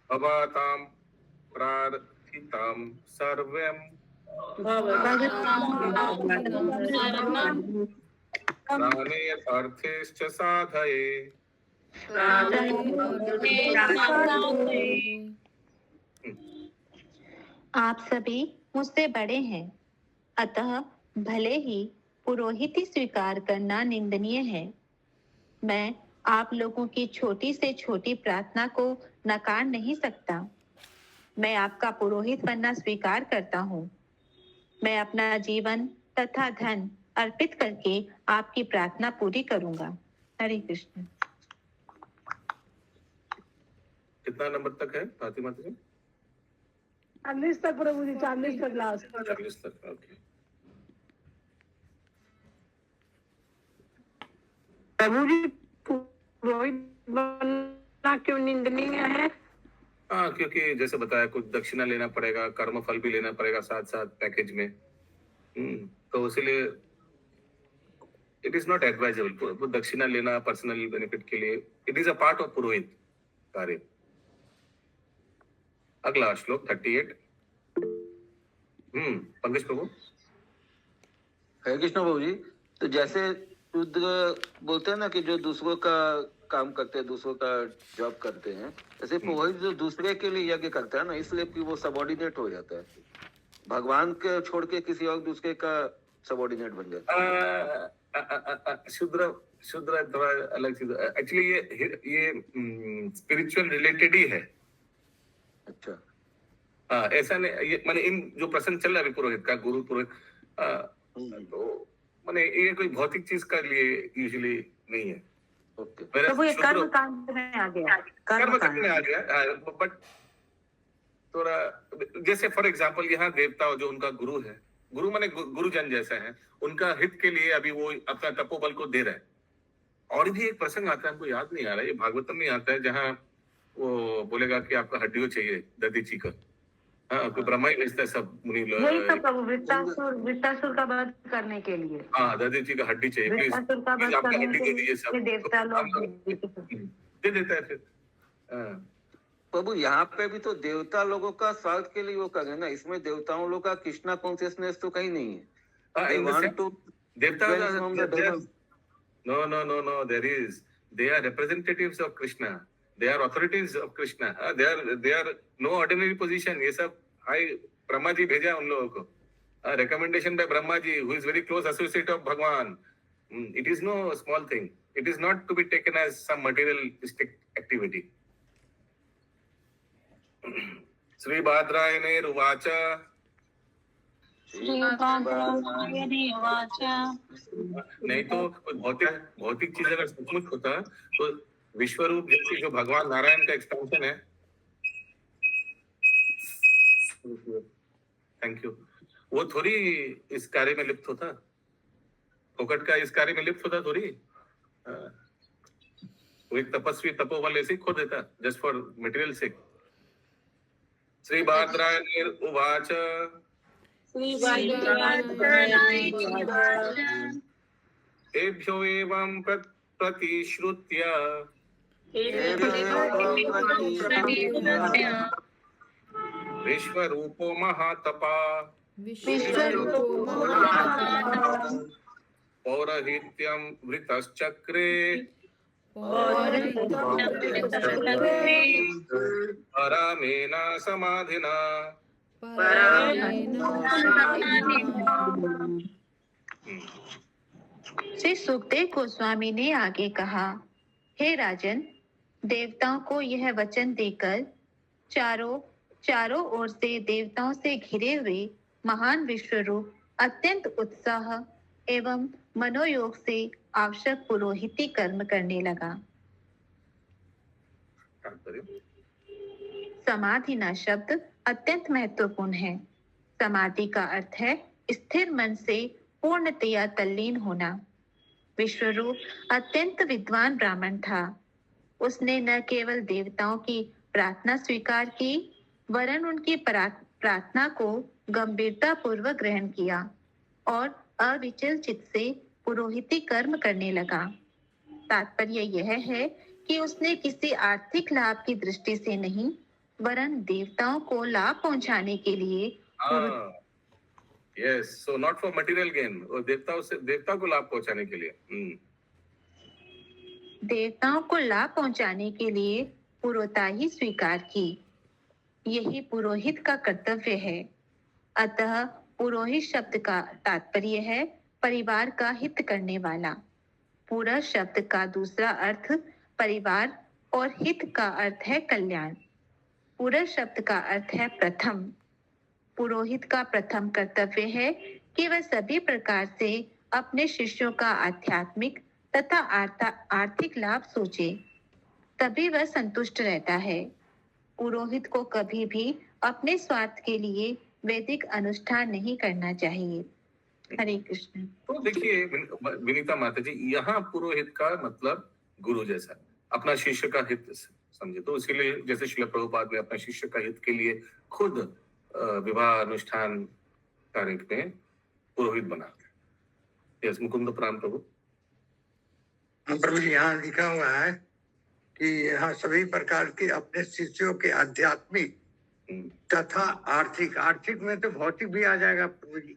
भवतां प्रार्थितां सर्वं प्राणेऽर्थेश्च साधये। आप सभी मुझसे बड़े हैं, अतः भले ही पुरोहिती स्वीकार करना निंदनीय है। मैं आप लोगों की छोटी से छोटी प्रार्थना को नकार नहीं सकता। मैं आपका पुरोहित बनना स्वीकार करता हूँ। मैं अपना जीवन तथा धन अर्पित करके आपकी प्रार्थना पूरी करूंगा। हरे कृष्ण। कितना नंबर तक है फातिमा जी? 40 तक प्रभु जी, 40 तक लास्ट। 40 तक, ओके। प्रभु जी पुरोहित बनना क्यों निंदनीय है? हाँ, क्योंकि जैसे बताया कुछ दक्षिणा लेना पड़ेगा, कर्म फल भी लेना पड़ेगा साथ साथ पैकेज में। तो इसलिए इट इज नॉट एडवाइजेबल दक्षिणा लेना पर्सनल बेनिफिट के लिए। It is a part of पुरोहित कार्य। अगला श्लोक 38। पंकज प्रभु। हरे कृष्ण प्रभु जी। तो जैसे शूद्र बोलते हैं ना कि जो दूसरों का काम करते हैं, दूसरों का जॉब करते हैं, ऐसे पुरोहित जो दूसरे के लिए यज्ञ करता है ना, इसलिए कि वो सबॉर्डिनेट हो जाता है, भगवान के छोड़ के किसी और दूसरे का सबॉर्डिनेट बन जाता है। शूद्र शूद्र थोड़ा अलग चीज एक्चुअली, ये स्पिरिचुअल रिलेटेड ही है। अच्छा, हाँ, ऐसा नहीं, ये माने इन जो प्रसंग चल रहा है अभी पुरोहित का, गुरु पुरोहित, तो माने ये कोई भौतिक चीज के लिए यूजुअली नहीं है। ओके। तो वो ये शूद्र कर्म कांड में आ गया, कर्म कांड में आ गया, बट थोड़ा जैसे फॉर एग्जांपल यहाँ देवता जो उनका गुरु है, गुरु माने गुरुजन जैसा है, उनका हित के लिए अभी वो अपना तपोबल को दे रहा है। और भी एक प्रसंग आता है, हमको याद नहीं आ रहा है, ये भागवतम में आता है, जहाँ वो बोलेगा कि आपका हड्डियों चाहिए दधीची का। हाँ, कोई ब्रह्मा ही भेजता है सब मुनि यही तो प्रभु वृत्तासुर का वध करने के लिए, हाँ, दधीची का हड्डी चाहिए, प्लीज वृत्तासुर का वध आपका करने हड्डी के दे दीजिए सब, लिए देवता लोग दे देता है फिर। हाँ, प्रभु यहाँ पे भी तो देवता लोगों का स्वार्थ के लिए वो कर रहे हैं ना, इसमें देवताओं लोगों का कृष्णा कॉन्शियसनेस तो कहीं नहीं है। They in the want sense- to देवता dwell from the devil. no, there is, they are representatives of Krishna, they are authorities of Krishna, they are no ordinary position, ये सब हाई ब्रह्मा जी भेजा उन लोगों को, recommendation by Brahma ji, who is very close associate of Bhagwan. It is no small thing, it is not to be taken as some materialistic activity. Shri बादरायणे रुवाच, नहीं तो भौतिक चीज अगर सचमुच होता तो विश्वरूप जैसे जो भगवान नारायण का एक्सपेंशन है, थैंक यू, वो थोड़ी इस कार्य में लिप्त होता, फोकट का इस कार्य में लिप्त होता थोड़ी। वो एक तपस्वी तपोबल ऐसे ही खो देता जस्ट फॉर मटेरियल सेक। श्री बादरायण उवाच, तेभ्यो एवं प्रतिश्रुत्य विश्वरूपो महातपा पौरहित्यं वृतश्चक्रे परामेना समाधिना। श्री सुखदेव गोस्वामी ने आगे कहा, हे राजन, देवताओं को यह वचन देकर चारों ओर से देवताओं से घिरे हुए महान विश्वरूप अत्यंत उत्साह एवं मनोयोग से आवश्यक पुरोहिती कर्म करने लगा। समाधिना शब्द अत्यंत महत्वपूर्ण है। समाधि का अर्थ है स्थिर मन से पूर्णतया तल्लीन होना। विश्वरूप अत्यंत विद्वान ब्राह्मण था। उसने न केवल देवताओं की प्रार्थना स्वीकार की, वरन उनकी प्रार्थना को गंभीरता पूर्वक ग्रहण किया और अविचल चित्त से पुरोहिती कर्म करने लगा। तात्पर्य यह है कि उसने किसी आर्थिक लाभ की दृष्टि से नहीं, वरन देवताओं को लाभ पहुंचाने के लिए yes, so not for material gain, और देवताओं को लाभ पहुंचाने के लिए, देवताओं को लाभ पहुंचाने के लिए पुरोहिताई स्वीकार की। यही पुरोहित का कर्तव्य है। अतः पुरोहित शब्द का तात्पर्य है परिवार का हित करने वाला। पूरा शब्द का दूसरा अर्थ परिवार और हित का अर्थ है कल्याण। पूरा शब्द का अर्थ है प्रथम। पुरोहित का प्रथम कर्तव्य है कि वह सभी प्रकार से अपने शिष्यों का आध्यात्मिक तथा आर्थिक लाभ सोचे, तभी वह संतुष्ट रहता है। पुरोहित को कभी भी अपने स्वार्थ के लिए वैदिक अनुष्ठान नहीं करना चाहिए। हरे कृष्ण। तो देखिए विनीता माता जी, यहाँ पुरोहित का मतलब गुरु जैसा, अपना शिष्य का हित समझे। तो इसीलिए जैसे श्रील प्रभुपाद ने अपने शिष्य का हित के लिए खुद विवाह अनुष्ठान कार्य में पुरोहित बना। यस, मुकुंद प्राण प्रभु। प्रभु जी, यहाँ लिखा हुआ है कि यहाँ सभी प्रकार के अपने शिष्यों के आध्यात्मिक तथा आर्थिक में तो भौतिक भी आ जाएगा प्रभु जी।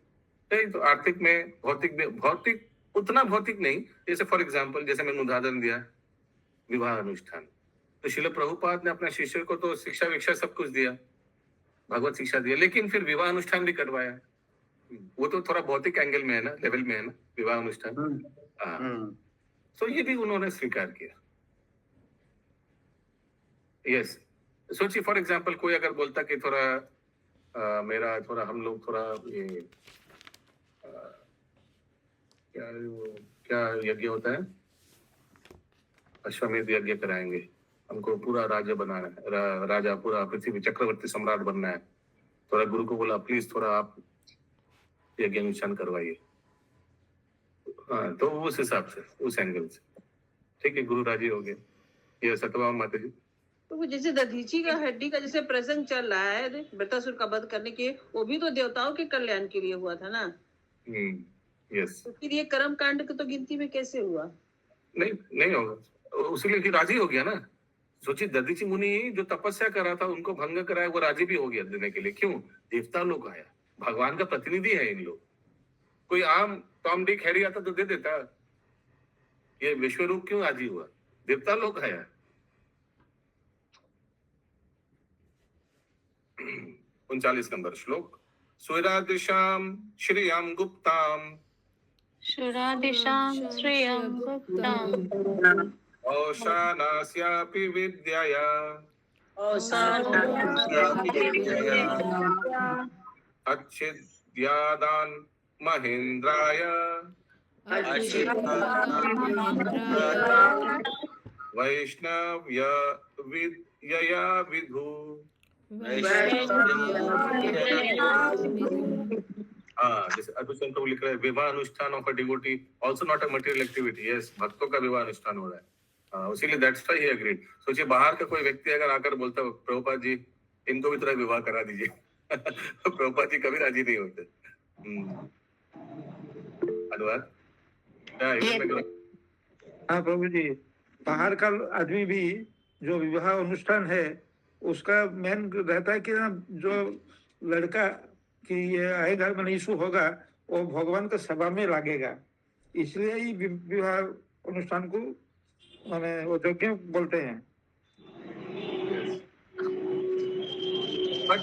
नहीं तो आर्थिक में भौतिक उतना भौतिक नहीं। जैसे फॉर एग्जाम्पल, जैसे मैंने उदाहरण दिया विवाह अनुष्ठान, तो शिल प्रभुपाद ने अपने शिष्य को तो शिक्षा विक्षा सब कुछ दिया, भगवत शिक्षा दिया, लेकिन फिर विवाह अनुष्ठान भी करवाया। वो तो थोड़ा भौतिक एंगल में है ना, लेवल में है ना विवाह अनुष्ठान। हाँ, तो ये भी उन्होंने स्वीकार किया। यस, सोचिए फॉर एग्जाम्पल कोई अगर बोलता कि थोड़ा मेरा थोड़ा हम लोग थोड़ा ये क्या यज्ञ होता है, अश्वमेध यज्ञ कराएंगे, हमको पूरा राज्य बनाना है, राजा पूरा पृथ्वी चक्रवर्ती सम्राट बनना है। थोड़ा गुरु को बोला प्लीज थोड़ा आप यज्ञ अनुष्ठान करवाइए। हाँ, तो उस हिसाब से, उस एंगल से ठीक है, गुरु राजी हो गए। ये सत्यभामा माता जी। तो वो जैसे दधीची का हड्डी का जैसे प्रसंग चल रहा है वृत्तासुर का वध करने के, वो भी तो देवताओं के कल्याण के लिए हुआ था ना। यस, तो फिर ये कर्म कांड तो गिनती में कैसे हुआ? नहीं होगा, उसीलिए कि राजी हो गया ना। सोचिए दधीची मुनि जो तपस्या कर रहा था, उनको भंग कराया, वो राजी भी हो गया देने के लिए। क्यों? देवता लोग आया, भगवान का प्रतिनिधि है इन लोग। कोई आम टॉम डिक हैरी आता तो दे देता, ये विश्व रूप क्यों राजी हुआ? देवता लोग आया। 39 नंबर श्लोक। स्वरादिशाम श्रियम गुप्ताम शुरादिशां श्रियं गुप्तां औशानास्यापि विद्यया अच्छिद्यादान महेन्द्राय वैष्णव्य विद्यया विधु। जैसे अभिषेक को लिख रहा है, विवाह अनुष्ठान of a devotee also not a material activity. Yes, भक्तों का विवाह अनुष्ठान हो रहा है। उसीलिए दैट्स व्हाई ही एग्रीड। सोचिए बाहर का कोई व्यक्ति अगर आकर बोलता है प्रभुपाद जी इनको भी थोड़ा विवाह करा दीजिए तो प्रभुपाद जी कभी राजी नहीं होते। अनुवाद। हाँ प्रभु जी, बाहर का आदमी भी जो विवाह अनुष्ठान है उसका मेन रहता है कि ना, जो लड़का कि ये आएगा मैंने इशू होगा, वो भगवान का सभा में लागेगा, इसलिए ही विवाह अनुष्ठान को मैंने वो यज्ञ बोलते हैं। बट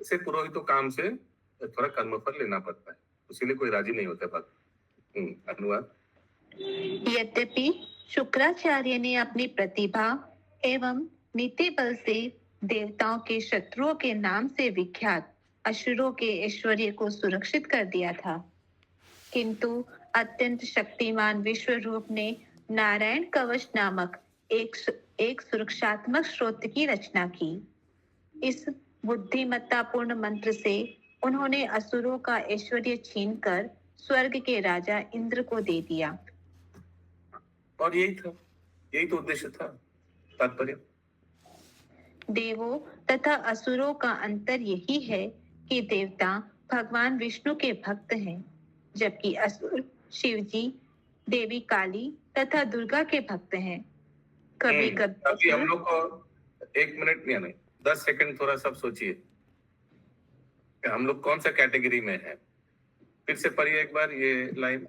से पुरोहितों काम से थोड़ा कर्मफल लेना पड़ता है, इसीलिए कोई राजी नहीं होता। बात अनुवाद। यद्यपि शुक्राचार्य ने अपनी प्रतिभा एवं नीति बल से देवताओं के शत्रुओं के नाम से विख्यात असुरों के ऐश्वर्य को सुरक्षित कर दिया था, किंतु अत्यंत शक्तिमान विश्व रूप ने नारायण कवच नामक एक सुरक्षात्मक स्रोत की रचना की। इस बुद्धिमत्तापूर्ण मंत्र से उन्होंने असुरों का ऐश्वर्य छीनकर स्वर्ग के राजा इंद्र को दे दिया। और यही तो उद्देश्य था, तात्पर्य। देवों तथा असुरों का अंतर यही है कि देवता भगवान विष्णु के भक्त हैं, जबकि असुर शिवजी, देवी काली तथा दुर्गा के भक्त हैं। कभी कभी हम लोग को 1 मिनट नहीं, 10 सेकंड थोड़ा सब सोचिए, हम लोग कौन सा कैटेगरी में है। फिर से पढ़िए एक बार ये लाइन।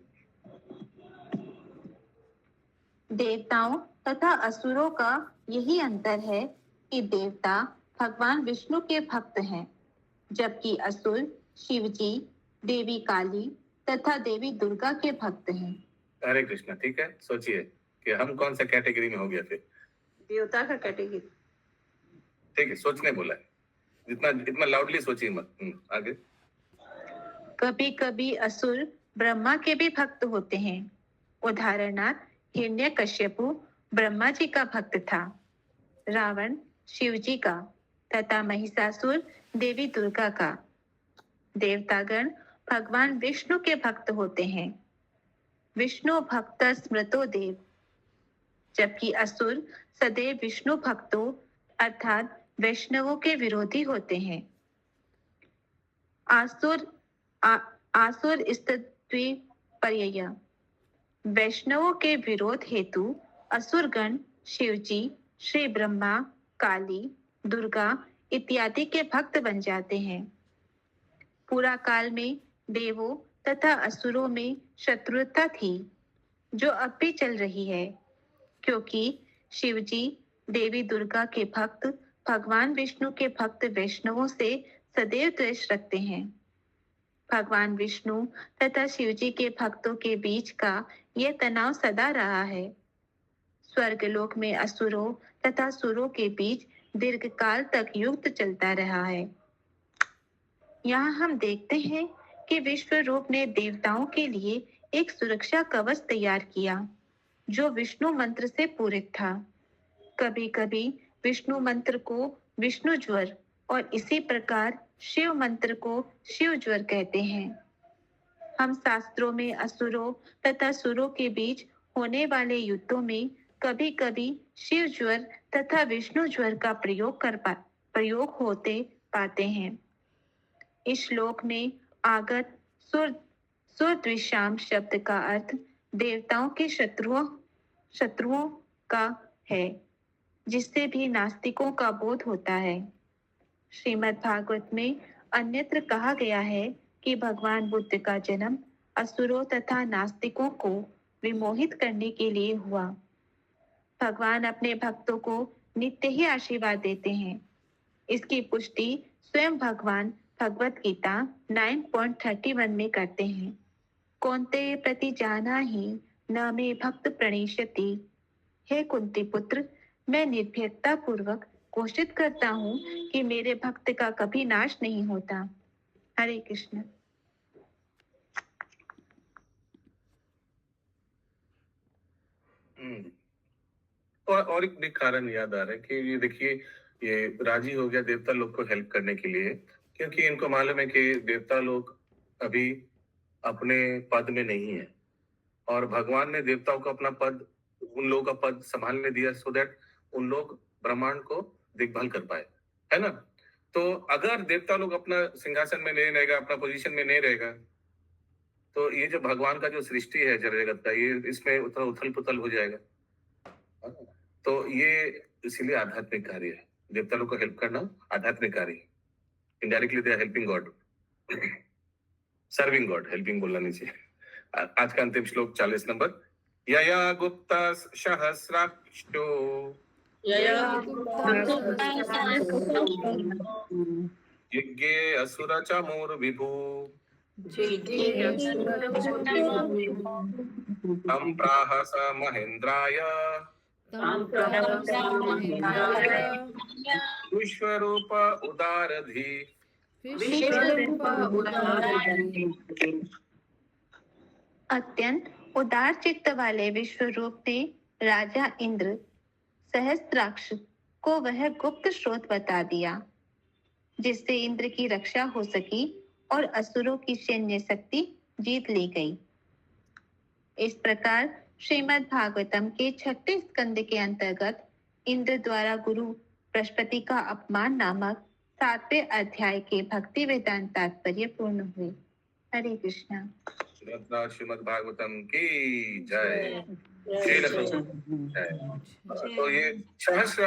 देवताओं तथा असुरों का यही अंतर है कि देवता भगवान विष्णु के भक्त हैं, जबकि असुर शिवजी, देवी काली तथा देवी दुर्गा के भक्त हैं। हरे कृष्णा। ठीक है, सोचिए कि हम कौन सा कैटेगरी में हो गया। फिर देवता का कैटेगरी। ठीक है, सोचने बोला है, इतना लाउडली सोचिए मत। आगे। कभी कभी असुर ब्रह्मा के भी भक्त होते हैं। उदाहरणार्थ हिरण्यकश्यपु ब्रह्मा जी का भक्त था, रावण शिव जी का तथा महिषासुर देवी दुर्गा का। देवतागण भगवान विष्णु के भक्त होते हैं, विष्णु भक्त स्मृतो देव, जबकि असुर सदैव विष्णु भक्तों अर्थात वैष्णवों के विरोधी होते हैं। आसुर स्त्वी पर्यय। वैष्णवों के विरोध हेतु असुरगण शिवजी, श्री ब्रह्मा, काली, दुर्गा इत्यादि के भक्त बन जाते हैं। पूरा काल में देवों तथा असुरों में शत्रुता थी, जो अब भी चल रही है, क्योंकि शिवजी देवी दुर्गा के भक्त भगवान विष्णु के भक्त वैष्णवों से सदैव द्वेष रखते हैं। भगवान विष्णु तथा शिवजी के भक्तों के बीच का यह तनाव सदा रहा है। स्वर्गलोक में असुरों तथा सुरों के बीच दीर्घकाल तक युद्ध चलता रहा है। यहाँ हम देखते हैं कि विश्व रूप ने देवताओं के लिए एक सुरक्षा कवच तैयार किया, जो विष्णु मंत्र से पूरित था। कभी कभी विष्णु मंत्र को विष्णु ज्वर और इसी प्रकार शिव मंत्र को शिव ज्वर कहते हैं। हम शास्त्रों में असुरों तथा सुरों के बीच होने वाले युद्धों में कभी कभी शिव ज्वर तथा विष्णु ज्वर का प्रयोग होते पाते हैं। इस श्लोक में आगत सुरद्विषाम शब्द का अर्थ देवताओं के शत्रुओं का है, जिससे भी नास्तिकों का बोध होता है। श्रीमद् भागवत में अन्यत्र कहा गया है कि भगवान बुद्ध का जन्म असुरों तथा नास्तिकों को विमोहित करने के लिए हुआ। भगवान अपने भक्तों को नित्य ही आशीर्वाद देते हैं। इसकी पुष्टि स्वयं भगवान भगवत गीता 9.31 में करते हैं। कौन्तेय प्रति जाना ही न मे भक्त प्रणीष्यति। हे कुंती पुत्र, मैं निर्भीकता पूर्वक घोषित करता हूँ कि मेरे भक्त का कभी नाश नहीं होता। हरे कृष्ण। और एक भी कारण याद आ रहा है कि ये देखिए, ये राजी हो गया देवता लोग को हेल्प करने के लिए, क्योंकि इनको मालूम है कि देवता लोग अभी अपने पद में नहीं है और भगवान ने देवताओं को अपना पद, उन लोगों का पद संभालने दिया, सो दैट उन लोग ब्रह्मांड को देखभाल कर पाए, है ना। तो अगर देवता लोग अपना सिंहासन में नहीं रहेगा, अपना पोजीशन में नहीं रहेगा, तो ये जो भगवान का जो सृष्टि है जगत का, ये इसमें उथल पुथल हो जाएगा। तो ये इसीलिए आध्यात्मिक कार्य है, देवता लोग को हेल्प करना आध्यात्मिक कार्य है। Indirectly they are helping God, serving God, helping बोलना नहीं चाहिए। आज का अंतिम श्लोक 40 नंबर। यया गुप्ता सहस्राक्षो यज्ञे असुर चमूर विभु तं प्राह स महेन्द्राय विश्वरूप उदारधि। अत्यंत उदार चित्त वाले विश्वरूप ने राजा इंद्र सहस्त्राक्ष को वह गुप्त स्रोत बता दिया, जिससे इंद्र की रक्षा हो सकी और असुरों की सैन्य शक्ति जीत ली गई। इस प्रकार श्रीमद् भागवतम के 6ठे स्कंद के अंतर्गत इंद्र द्वारा गुरु बृहस्पति का अपमान नामक 7वें अध्याय के भक्ति वेदांत तात्पर्य पूर्ण हुए। हरे कृष्णा। श्रीमद् भागवतम की जय। तो ये सहस्र